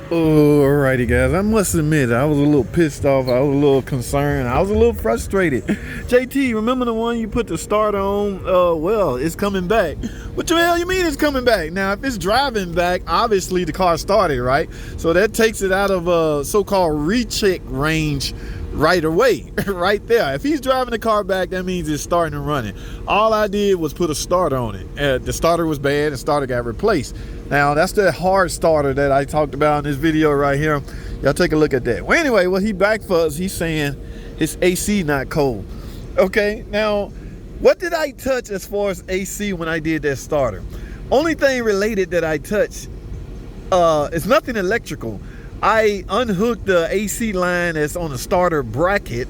Alrighty, guys. I must admit, I was a little pissed off. I was a little concerned. I was a little frustrated. JT, remember the one you put the starter on? Well, it's coming back. What the hell you mean it's coming back? Now, if it's driving back, obviously the car started, right? So that takes it out of so-called recheck range right away, right there. If he's driving the car back, that means it's starting and running. All I did was put a starter on it. The starter was bad. The starter got replaced. Now, that's the hard starter that I talked about in this video right here. Y'all take a look at that. Well, anyway, what he back for us, he's saying his AC not cold. Okay, now, what did I touch as far as AC when I did that starter? Only thing related that I touched is nothing electrical. I unhooked the AC line that's on the starter bracket.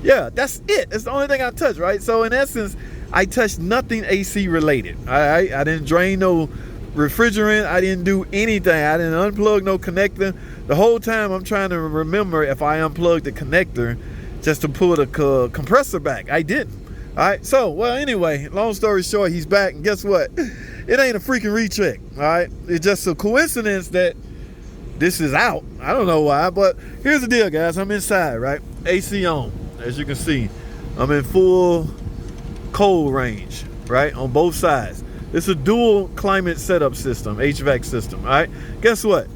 Yeah, that's it. That's the only thing I touched, right? So, in essence, I touched nothing AC related. I didn't drain no refrigerant. I didn't do anything. I didn't unplug no connector. The whole time I'm trying to remember if I unplugged the connector just to pull the compressor back. I didn't. All right. So, well, anyway, long story short, he's back. And guess what? It ain't a freaking recheck. All right. It's just a coincidence that this is out. I don't know why, but here's the deal, guys. I'm inside, right? AC on. As you can see, I'm in full cold range, right? On both sides. It's a dual climate setup system, HVAC system, all right? Guess what?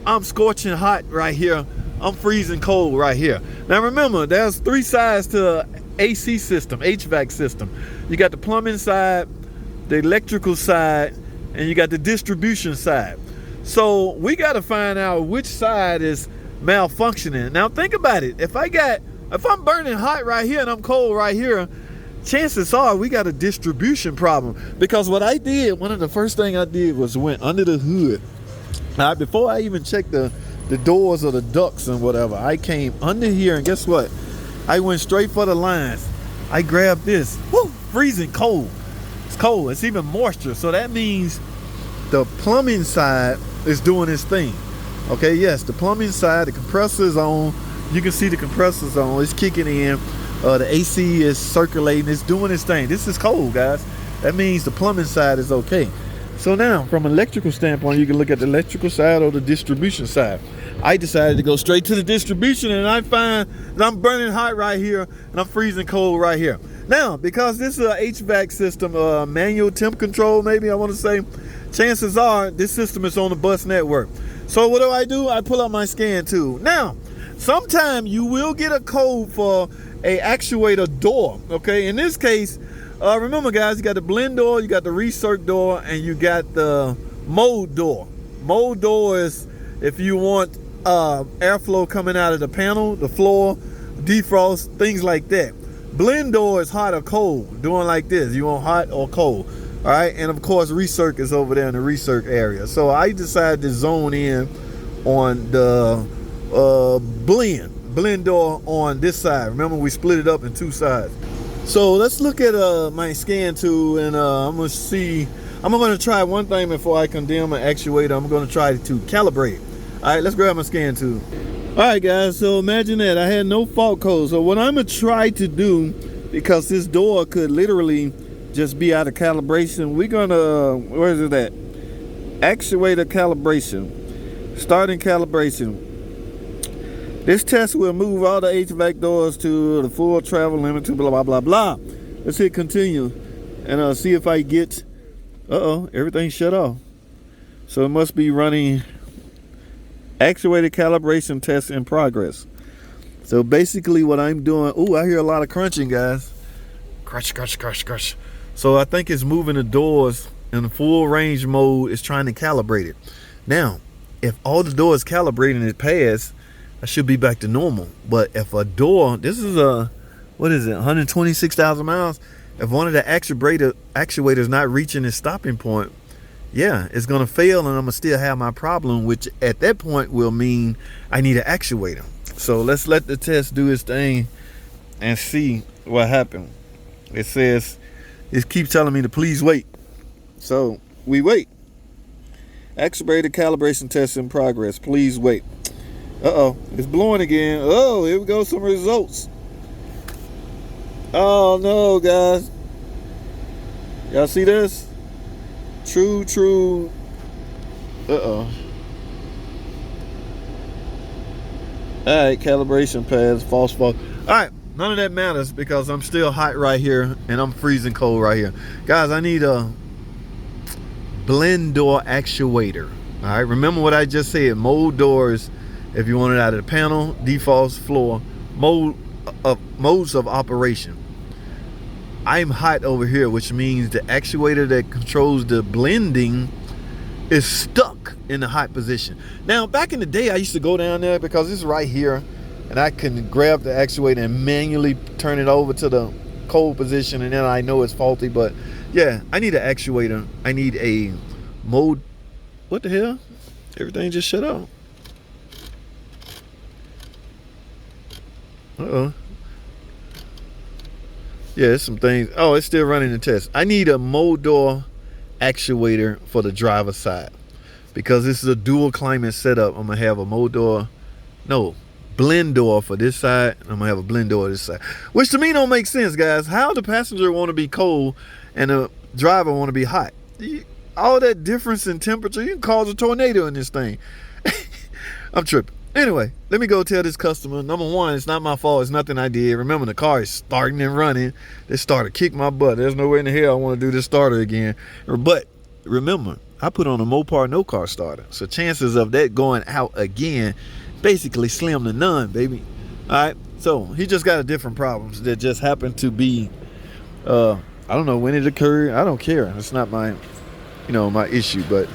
I'm scorching hot right here. I'm freezing cold right here. Now remember, there's three sides to an AC system, HVAC system. You got the plumbing side, the electrical side, and you got the distribution side. So we got to find out which side is malfunctioning. Now think about it. If I'm burning hot right here and I'm cold right here, chances are we got a distribution problem. Because what I did, one of the first thing I did was went under the hood. Now, before I even checked the doors or the ducts and whatever, I came under here and guess what? I went straight for the lines. I grabbed this. Woo, freezing cold. It's cold. It's even moisture. So that means the plumbing side is doing its thing. Okay, yes, the plumbing side, the compressor is on. You can see the compressor's on. It's kicking in. The AC is circulating. It's doing its thing. This is cold, guys. That means the plumbing side is okay. So now, from an electrical standpoint, you can look at the electrical side or the distribution side. I decided to go straight to the distribution, and I find that I'm burning hot right here, and I'm freezing cold right here. Now, because this is a HVAC system, manual temp control, maybe I want to say, chances are this system is on the bus network. So what do? I pull out my scan tool. Now, sometime you will get a code for a actuator door. Okay, in this case, remember guys, you got the blend door, you got the recirc door, and you got the mold door. Mold door is if you want airflow coming out of the panel, the floor, defrost, things like that. Blend door is hot or cold, doing like this. You want hot or cold. All right, and of course recirc is over there in the recirc area. So I decided to zone in on the blend door on this side. Remember, we split it up in two sides. So let's look at my scan tool, and I'm going to try one thing before I condemn an actuator. I'm going to try to calibrate it. All right, let's grab my scan tool. All right, guys, so imagine that I had no fault code. So what I'm going to try to do, because this door could literally just be out of calibration, we're going to, where is it at? Actuator calibration. Starting calibration. This test will move all the HVAC doors to the full travel limit to blah, blah, blah, blah. Let's hit continue and see if I get, everything shut off. So it must be running actuator calibration test in progress. So basically what I'm doing, I hear a lot of crunching, guys. Crush, crush, crush, crush. So I think it's moving the doors in the full range mode. It's trying to calibrate it. Now, if all the doors calibrate and it passed, I should be back to normal. But if a door, this is 126,000 miles. If one of the actuators not reaching its stopping point, yeah, it's gonna fail, and I'm gonna still have my problem, which at that point will mean I need an actuator. So let's let the test do its thing and see what happened. It says, it keeps telling me to please wait. So we wait. Actuator calibration test in progress. Please wait. It's blowing again. Oh, here we go, some results. Oh no, guys. Y'all see this? True. All right, calibration pads, false. All right, none of that matters because I'm still hot right here and I'm freezing cold right here. Guys, I need a blend door actuator. All right, remember what I just said, mold doors, if you want it out of the panel, defaults, floor, modes of operation. I'm hot over here, which means the actuator that controls the blending is stuck in the hot position. Now, back in the day, I used to go down there because it's right here, and I can grab the actuator and manually turn it over to the cold position, and then I know it's faulty. But yeah, I need an actuator. I need a mode. What the hell? Everything just shut off. Uh-oh. Yeah, there's some things. Oh, it's still running the test. I need a mold door actuator for the driver's side because this is a dual climate setup. I'm gonna have a mold door, no, blend door for this side, and I'm gonna have a blend door this side, which to me don't make sense, guys. How the passenger want to be cold and the driver want to be hot? All that difference in temperature, you can cause a tornado in this thing. I'm tripping. Anyway, let me go tell this customer, number one, it's not my fault. It's nothing I did. Remember, the car is starting and running. This starter kicked my butt. There's no way in the hell I want to do this starter again. But remember, I put on a Mopar no car starter. So chances of that going out again, basically slim to none, baby. All right. So he just got a different problems that just happened to be, I don't know when it occurred. I don't care. It's not my, my issue. But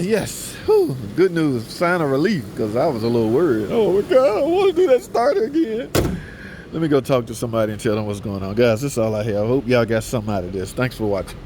yes. Whew, good news, sign of relief, because I was a little worried. Oh my God, I don't want to do that starter again. Let me go talk to somebody and tell them what's going on. Guys, this is all I have. I hope y'all got something out of this. Thanks for watching.